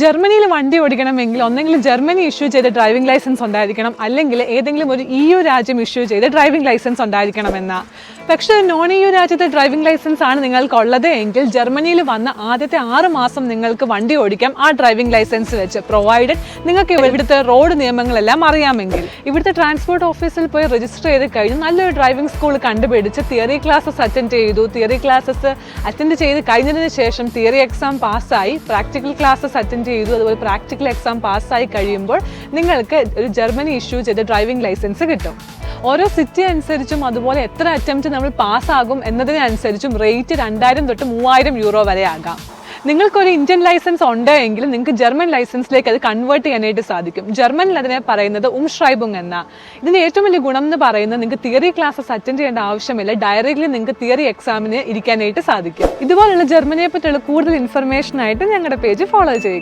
ജർമ്മനിയിൽ വണ്ടി ഓടിക്കണമെങ്കിൽ ഒന്നെങ്കിലും Germany issue ചെയ്ത ഡ്രൈവിംഗ് ലൈസൻസ് ഉണ്ടായിരിക്കണം, അല്ലെങ്കിൽ ഏതെങ്കിലും ഒരു EU രാജ്യം ഇഷ്യൂ ചെയ്ത ഡ്രൈവിംഗ് ലൈസൻസ് ഉണ്ടായിരിക്കണമെന്ന. പക്ഷേ നോൺ EU രാജ്യത്തെ ഡ്രൈവിംഗ് ലൈസൻസ് ആണ് നിങ്ങൾക്കുള്ളത് എങ്കിൽ ജർമ്മനിയിൽ വന്ന ആദ്യത്തെ 6 മാസം നിങ്ങൾക്ക് വണ്ടി ഓടിക്കാം ആ ഡ്രൈവിംഗ് ലൈസൻസ് വെച്ച്, പ്രൊവൈഡഡ് നിങ്ങൾക്ക് ഇവിടുത്തെ റോഡ് നിയമങ്ങളെല്ലാം അറിയാമെങ്കിൽ. ഇവിടുത്തെ ട്രാൻസ്പോർട്ട് ഓഫീസിൽ പോയി രജിസ്റ്റർ ചെയ്ത് കഴിഞ്ഞ് നല്ലൊരു ഡ്രൈവിംഗ് സ്കൂൾ കണ്ടുപിടിച്ച് തിയറി ക്ലാസ്സസ് അറ്റൻഡ് ചെയ്തു. തിയറി ക്ലാസ്സസ് അറ്റൻഡ് ചെയ്ത് കഴിഞ്ഞതിന് ശേഷം തിയറി എക്സാം പാസ്സായി, പ്രാക്ടിക്കൽ ക്ലാസ്സസ് അറ്റൻഡ് ചെയ്തു, അതുപോലെ പ്രാക്ടിക്കൽ എക്സാം പാസ്സായി കഴിയുമ്പോൾ നിങ്ങൾക്ക് ഒരു ജർമ്മനി ഇഷ്യൂ ചെയ്ത ഡ്രൈവിംഗ് ലൈസൻസ് കിട്ടും. ഓരോ സിറ്റി അനുസരിച്ചും അതുപോലെ എത്ര അറ്റംപ്റ്റ് നമ്മൾ പാസ്സാകും എന്നതിനനുസരിച്ചും റേറ്റ് 2000 തൊട്ട് 3000 യൂറോ വരെ ആകാം. നിങ്ങൾക്കൊരു ഇന്ത്യൻ ലൈസൻസ് ഉണ്ടെങ്കിൽ നിങ്ങൾക്ക് ജർമ്മൻ ലൈസൻസിലേക്ക് അത് കൺവേർട്ട് ചെയ്യാനായിട്ട് സാധിക്കും. ജർമ്മനിൽ അതിനെ പറയുന്നത് ഉംഷ്രൈബുങ് എന്ന. ഇതിന് ഏറ്റവും വലിയ ഗുണം എന്ന് പറയുന്നത് നിങ്ങൾക്ക് തിയറി ക്ലാസ്സസ് അറ്റൻഡ് ചെയ്യേണ്ട ആവശ്യമില്ല, ഡയറക്റ്റ്ലി നിങ്ങൾക്ക് തിയറി എക്സാമിന് ഇരിക്കാനായിട്ട് സാധിക്കും. ഇതുപോലുള്ള ജർമ്മനിയെ പറ്റിയുള്ള കൂടുതൽ ഇൻഫർമേഷൻ ആയിട്ട് ഞങ്ങളുടെ പേജ് ഫോളോ ചെയ്യുക.